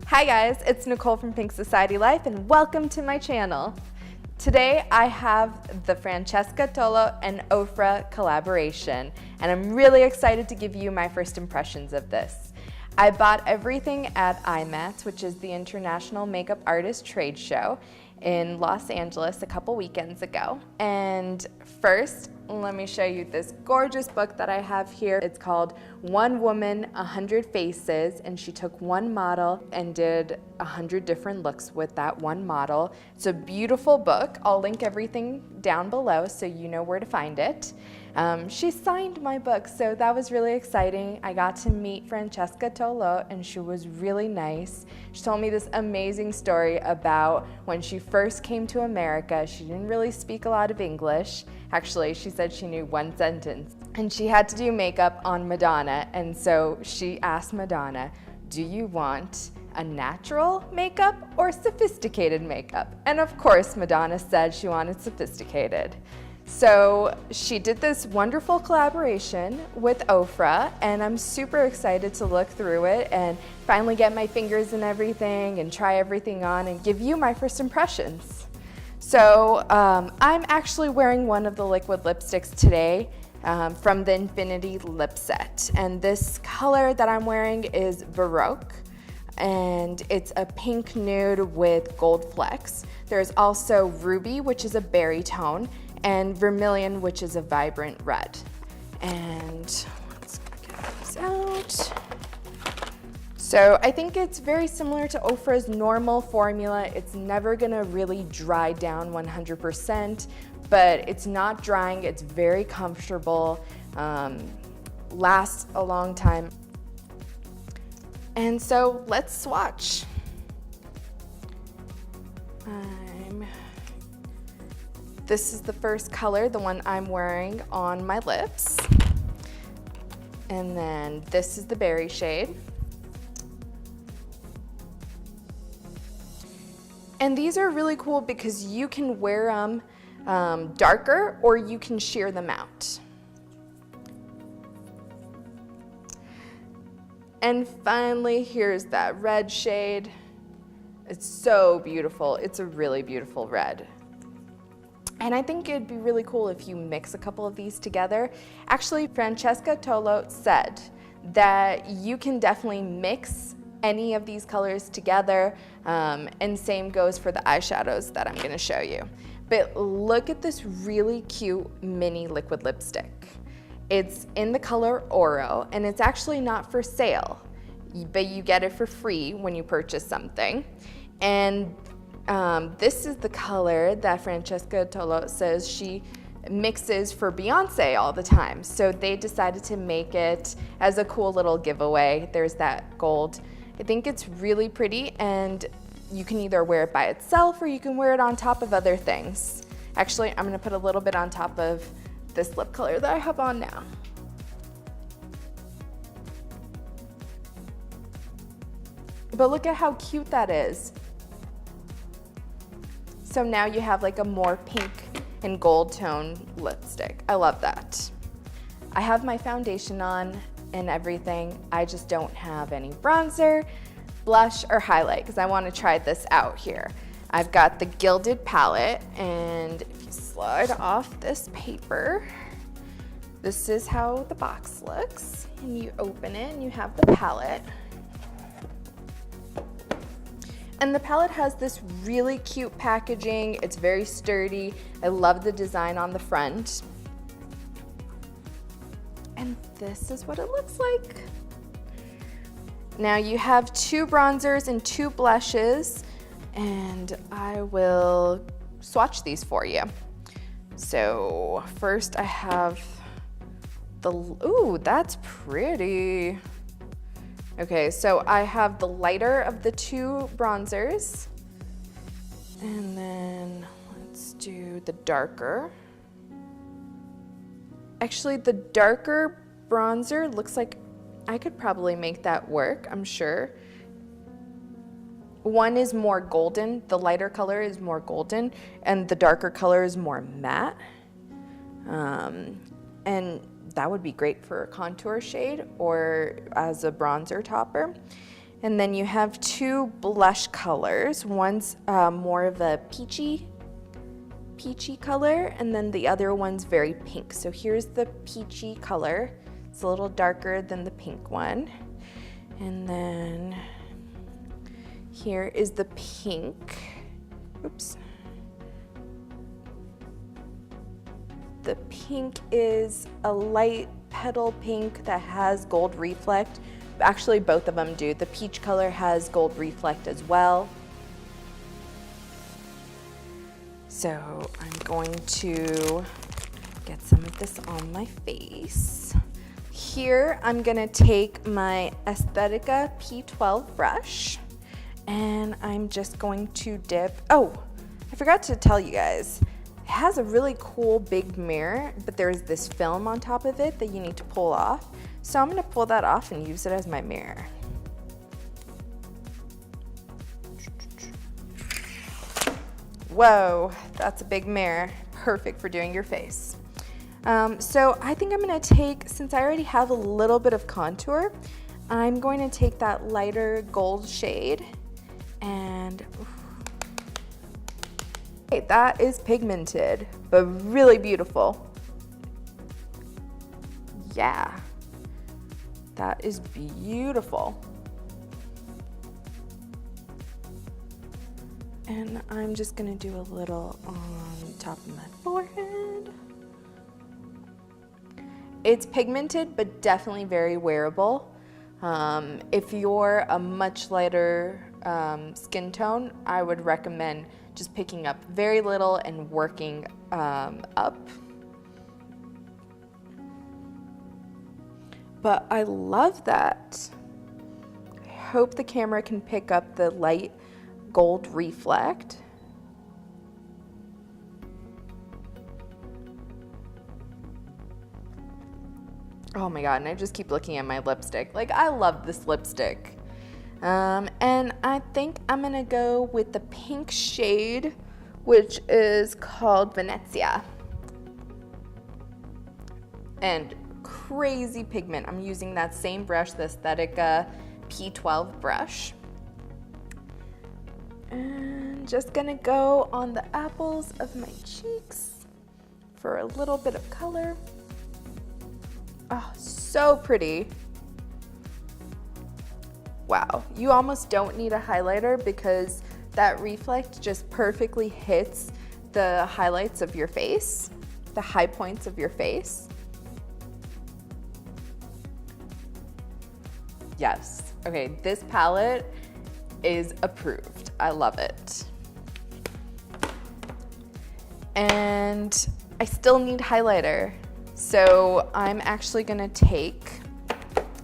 Hi guys, it's Nicole from Pink Society Life and welcome to my channel. Today I have the Francesca Tolo and Ofra collaboration and I'm really excited to give you my first impressions of this. I bought everything at IMATS, which is the International Makeup Artist Trade Show in Los Angeles a couple weekends ago. And first, let me show you this gorgeous book that I have here. It's called One Woman, 100 Faces, and she took one model and did 100 different looks with that one model. It's a beautiful book. I'll link everything down below so you know where to find it. She signed my book, so that was really exciting. I got to meet Francesca Tolo, and she was really nice. She told me this amazing story about when she first came to America. She didn't really speak a lot of English. Actually, she said she knew one sentence. And she had to do makeup on Madonna, and so she asked Madonna, "Do you want a natural makeup or sophisticated makeup?" And of course, Madonna said she wanted sophisticated. So she did this wonderful collaboration with Ofra, and I'm super excited to look through it and finally get my fingers in everything and try everything on and give you my first impressions. So I'm actually wearing one of the liquid lipsticks today from the Infinity Lip Set, and this color that I'm wearing is Baroque, and it's a pink nude with gold flecks. There's also Ruby, which is a berry tone, and Vermilion, which is a vibrant red. And let's get these out. So I think it's very similar to Ofra's normal formula. It's never gonna really dry down 100%, but it's not drying, it's very comfortable, lasts a long time. And so let's swatch. This is the first color, the one I'm wearing on my lips. And then this is the berry shade. And these are really cool because you can wear them darker or you can sheer them out. And finally, here's that red shade. It's so beautiful. It's a really beautiful red. And I think it'd be really cool if you mix a couple of these together. Actually, Francesca Tolo said that you can definitely mix any of these colors together, and same goes for the eyeshadows that I'm gonna show you. But look at this really cute mini liquid lipstick. It's in the color Oro, and it's actually not for sale, but you get it for free when you purchase something. And this is the color that Francesca Tolo says she mixes for Beyonce all the time. So they decided to make it as a cool little giveaway. There's that gold. I think it's really pretty, and you can either wear it by itself or you can wear it on top of other things. Actually, I'm gonna put a little bit on top of this lip color that I have on now. But look at how cute that is. So now you have like a more pink and gold tone lipstick. I love that. I have my foundation on and everything. I just don't have any bronzer, blush, or highlight because I want to try this out here. I've got the Gilded palette, and if you slide off this paper, this is how the box looks. And you open it and you have the palette. And the palette has this really cute packaging. It's very sturdy. I love the design on the front. And this is what it looks like. Now you have 2 bronzers and 2 blushes, and I will swatch these for you. So first I have the, ooh, that's pretty. Okay, so I have the lighter of the 2 bronzers, and then let's do the darker. Actually, the darker bronzer looks like I could probably make that work, I'm sure. One is more golden, the lighter color is more golden, and the darker color is more matte. And that would be great for a contour shade or as a bronzer topper. And then you have two blush colors. One's more of a peachy color, and then the other one's very pink. So here's the peachy color. It's a little darker than the pink one. And then here is the pink. Oops. The pink is a light petal pink that has gold reflect. Actually, both of them do. The peach color has gold reflect as well. So I'm going to get some of this on my face. Here, I'm gonna take my Aesthetica P12 brush, and I'm just going to dip. Oh, I forgot to tell you guys. It has a really cool big mirror, but there's this film on top of it that you need to pull off. So I'm gonna pull that off and use it as my mirror. Whoa, that's a big mirror. Perfect for doing your face. So I think I'm gonna take, since I already have a little bit of contour, I'm going to take that lighter gold shade and okay, that is pigmented, but really beautiful. Yeah, that is beautiful. And I'm just gonna do a little on top of my forehead. It's pigmented, but definitely very wearable. If you're a much lighter skin tone, I would recommend just picking up very little and working up. But I love that. I hope the camera can pick up the light gold reflect. Oh my god, and I just keep looking at my lipstick. Like, I love this lipstick. And I think I'm gonna go with the pink shade, which is called Venezia. And crazy pigment. I'm using that same brush, the Aesthetica P12 brush. And just gonna go on the apples of my cheeks for a little bit of color. Oh, so pretty. Wow, you almost don't need a highlighter because that reflect just perfectly hits the highlights of your face, the high points of your face. Yes, okay, this palette is approved. I love it. And I still need highlighter. So I'm actually gonna take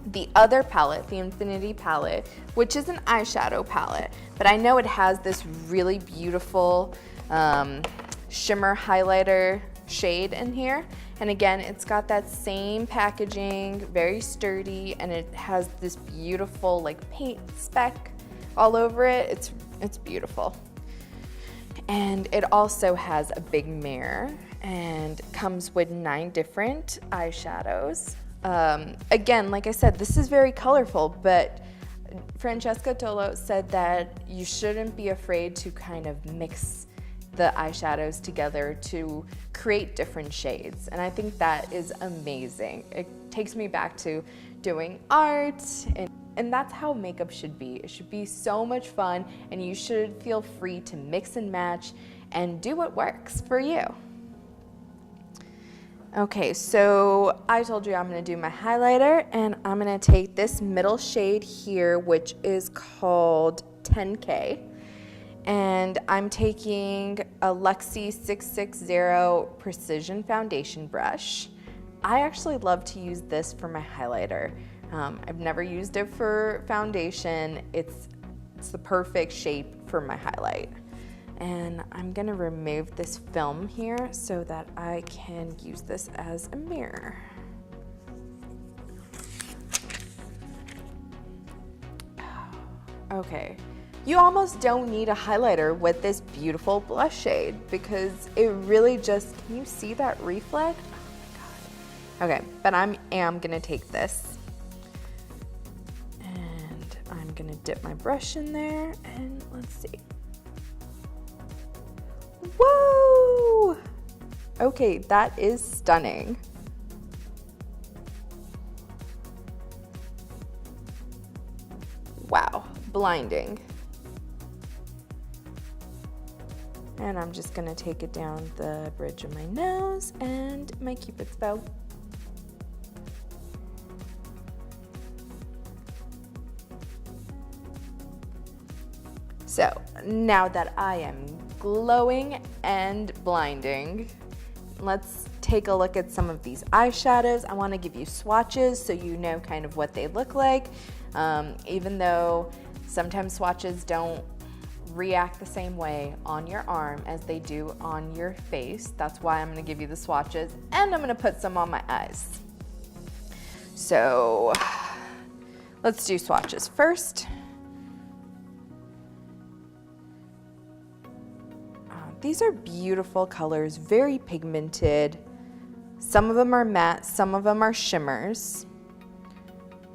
the other palette, the Infinity palette, which is an eyeshadow palette, but I know it has this really beautiful shimmer highlighter shade in here. And again, it's got that same packaging, very sturdy, and it has this beautiful like paint speck all over it. It's beautiful. And it also has a big mirror and comes with 9 different eyeshadows. Again, like I said, this is very colorful, but Francesca Tolo said that you shouldn't be afraid to kind of mix the eyeshadows together to create different shades. And I think that is amazing. It takes me back to doing art, and that's how makeup should be. It should be so much fun, and you should feel free to mix and match and do what works for you. Okay, so I told you I'm gonna do my highlighter, and I'm gonna take this middle shade here, which is called 10K. And I'm taking a Luxie 660 Precision Foundation brush. I actually love to use this for my highlighter. I've never used it for foundation. It's the perfect shape for my highlight. And I'm gonna remove this film here so that I can use this as a mirror. Okay. You almost don't need a highlighter with this beautiful blush shade because it really just, can you see that reflect? Oh my god. Okay, but I am gonna take this and I'm gonna dip my brush in there and let's see. Whoa! Okay, that is stunning. Wow, blinding. And I'm just gonna take it down the bridge of my nose and my Cupid's bow. So now that I am glowing and blinding, let's take a look at some of these eyeshadows. I wanna give you swatches so you know kind of what they look like. Even though sometimes swatches don't react the same way on your arm as they do on your face. That's why I'm gonna give you the swatches, and I'm gonna put some on my eyes. So let's do swatches first. These are beautiful colors, very pigmented. Some of them are matte, some of them are shimmers.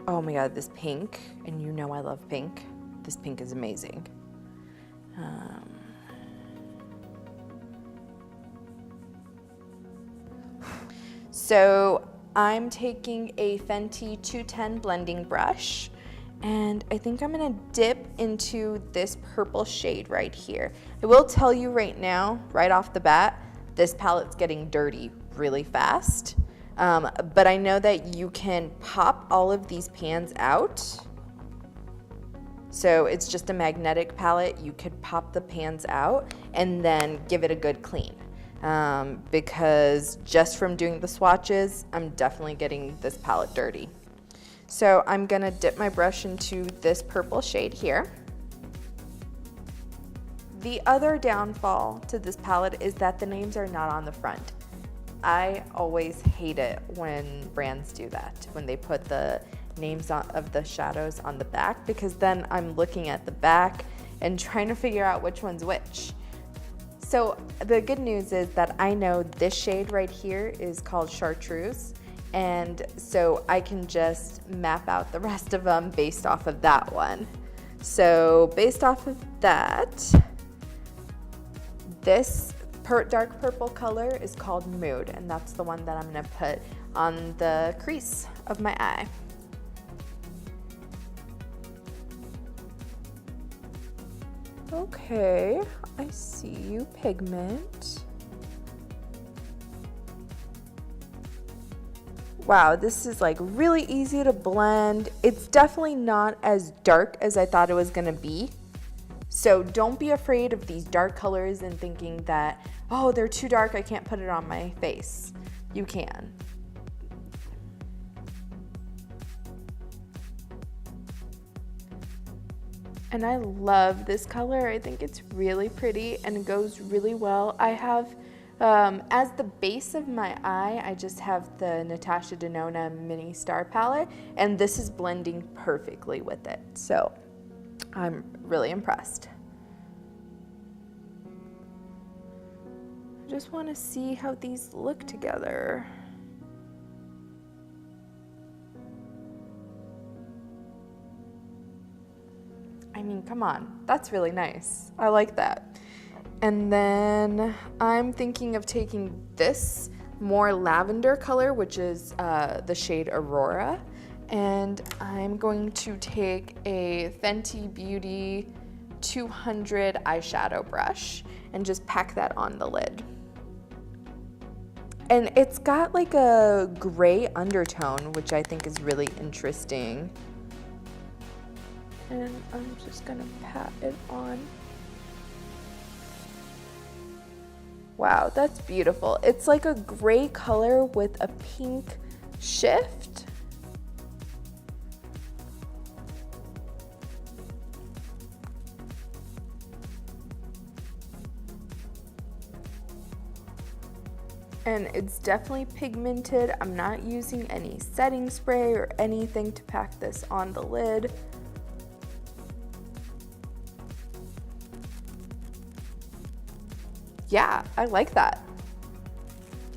Oh my God, this pink, and you know I love pink. This pink is amazing. So I'm taking a Fenty 210 blending brush, and I think I'm gonna dip into this purple shade right here. I will tell you right now, right off the bat, this palette's getting dirty really fast. But I know that you can pop all of these pans out. So it's just a magnetic palette. You could pop the pans out and then give it a good clean. Because just from doing the swatches, I'm definitely getting this palette dirty. So I'm gonna dip my brush into this purple shade here. The other downfall to this palette is that the names are not on the front. I always hate it when brands do that, when they put the names of the shadows on the back, because then I'm looking at the back and trying to figure out which one's which. So the good news is that I know this shade right here is called Chartreuse, and so I can just map out the rest of them based off of that one. So based off of that, this dark purple color is called Mood, and that's the one that I'm gonna put on the crease of my eye. Okay, I see you, pigment. Wow, this is like really easy to blend. It's definitely not as dark as I thought it was gonna be. So don't be afraid of these dark colors and thinking that, oh, they're too dark, I can't put it on my face. You can. And I love this color. I think it's really pretty and it goes really well. I have, as the base of my eye, I just have the Natasha Denona Mini Star palette, and this is blending perfectly with it. So I'm really impressed. I just want to see how these look together. I mean, come on, that's really nice. I like that. And then I'm thinking of taking this more lavender color, which is the shade Aurora. And I'm going to take a Fenty Beauty 200 eyeshadow brush and just pack that on the lid. And it's got like a gray undertone, which I think is really interesting. And I'm just gonna pat it on. Wow, that's beautiful. It's like a gray color with a pink shift. And it's definitely pigmented. I'm not using any setting spray or anything to pack this on the lid. Yeah, I like that.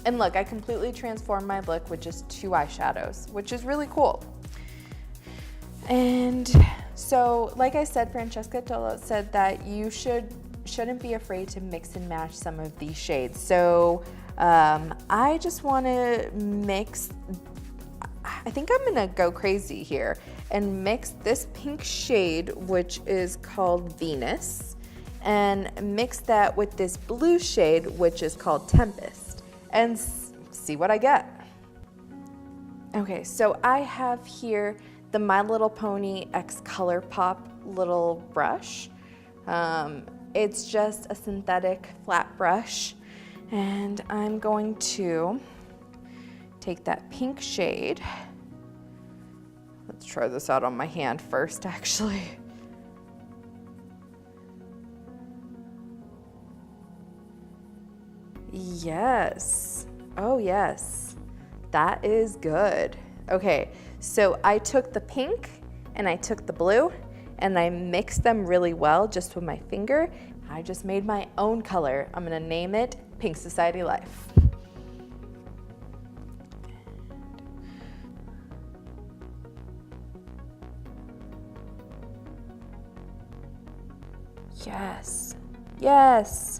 And look, I completely transformed my look with just 2 eyeshadows, which is really cool. And So like I said, Francesca Tolo said that you shouldn't be afraid to mix and match some of these shades. So I just want to mix, I think I'm gonna go crazy here and mix this pink shade, which is called Venus, and mix that with this blue shade, which is called Tempest, and see what I get. Okay, so I have here the My Little Pony X ColourPop little brush. It's just a synthetic flat brush, and I'm going to take that pink shade. Let's try this out on my hand first, actually. Yes. Oh, yes. That is good. Okay, so I took the pink and I took the blue and I mixed them really well just with my finger. I just made my own color. I'm gonna name it Pink Society Life. Yes, yes.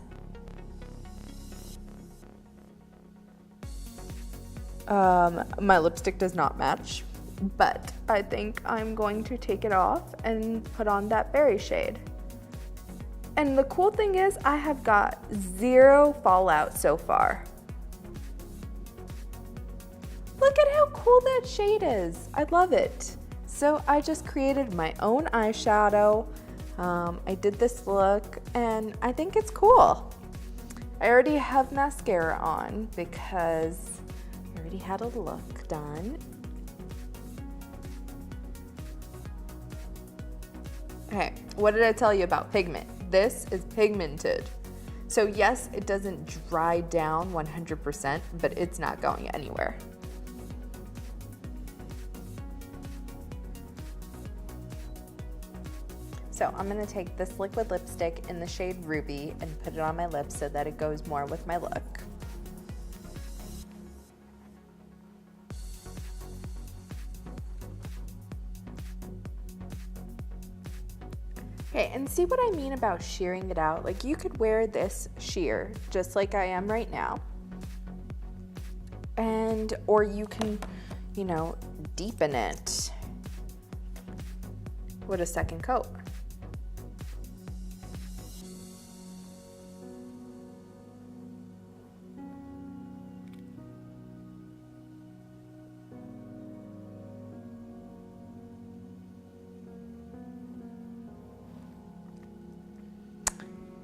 My lipstick does not match, but I think I'm going to take it off and put on that berry shade. And the cool thing is I have got 0 fallout so far. Look at how cool that shade is. I love it. So I just created my own eyeshadow. I did this look and I think it's cool. I already have mascara on because I already had a look done. Okay, what did I tell you about pigment? This is pigmented. So yes, it doesn't dry down 100%, but it's not going anywhere. So I'm gonna take this liquid lipstick in the shade Ruby and put it on my lips so that it goes more with my look. Okay, and see what I mean about shearing it out? Like you could wear this sheer just like I am right now. Or you can, you know, deepen it with a second coat.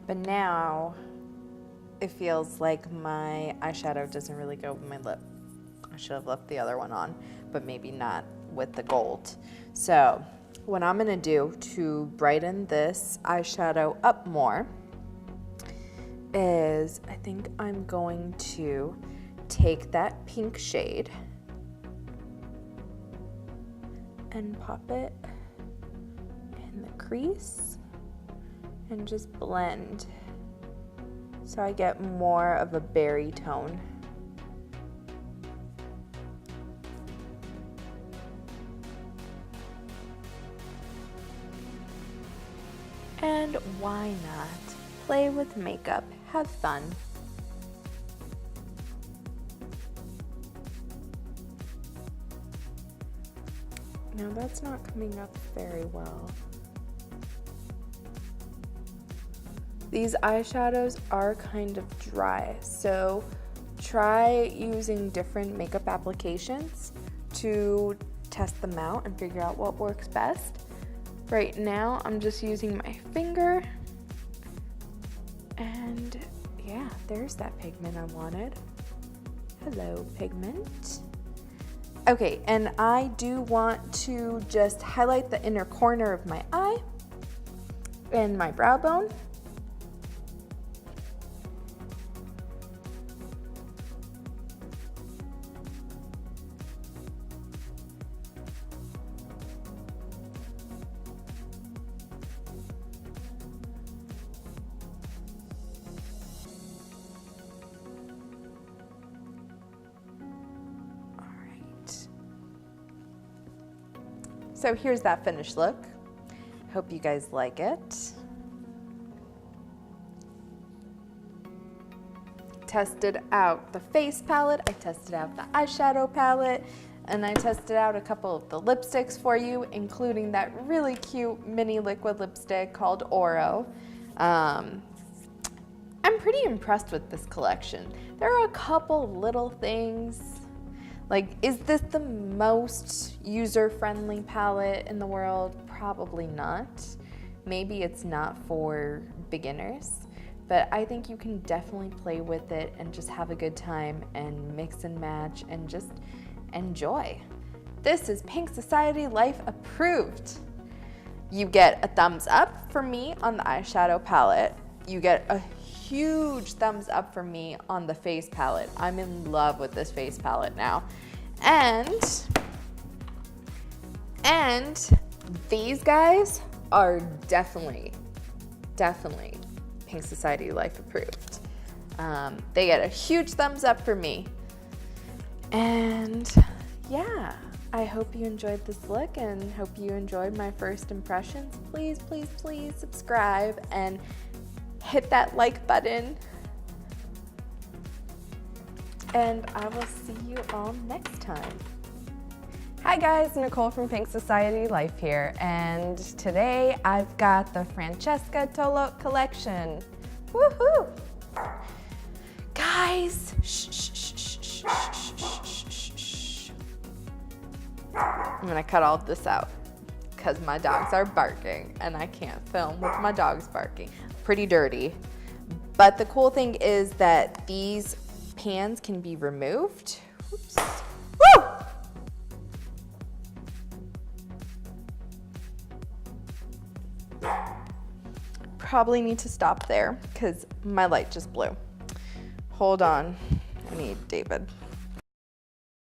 But now it feels like my eyeshadow doesn't really go with my lip. I should have left the other one on, but maybe not with the gold. So what I'm gonna do to brighten this eyeshadow up more is I think I'm going to take that pink shade and pop it in the crease and just blend so I get more of a berry tone. And why not? Play with makeup, have fun. Now that's not coming up very well. These eyeshadows are kind of dry, so try using different makeup applications to test them out and figure out what works best. Right now, I'm just using my finger, and yeah, there's that pigment I wanted. Hello, pigment. Okay, and I do want to just highlight the inner corner of my eye and my brow bone. So here's that finished look. Hope you guys like it. Tested out the face palette, I tested out the eyeshadow palette, and I tested out a couple of the lipsticks for you, including that really cute mini liquid lipstick called Oro. I'm pretty impressed with this collection. There are a couple little things, like, is this the most user-friendly palette in the world? Probably not. Maybe it's not for beginners, but I think you can definitely play with it and just have a good time and mix and match and just enjoy. This is Pink Society Life approved. You get a thumbs up from me on the eyeshadow palette. You get a huge thumbs up from me on the face palette. I'm in love with this face palette now. And these guys are definitely Pink Society Life approved. They get a huge thumbs up for me. And yeah, I hope you enjoyed this look and hope you enjoyed my first impressions. Please, please, please subscribe and hit that like button. And I will see you all next time. Hi guys, Nicole from Pink Society Life here, and today I've got the Francesca Tolo collection. Woohoo! Guys, shh, shh, shh, shh, shh, shh, shh, shh. I'm gonna cut all of this out because my dogs are barking and I can't film with my dogs barking. Pretty dirty. But the cool thing is that these pans can be removed. Oops. Woo! Probably need to stop there because my light just blew. Hold on, I need David.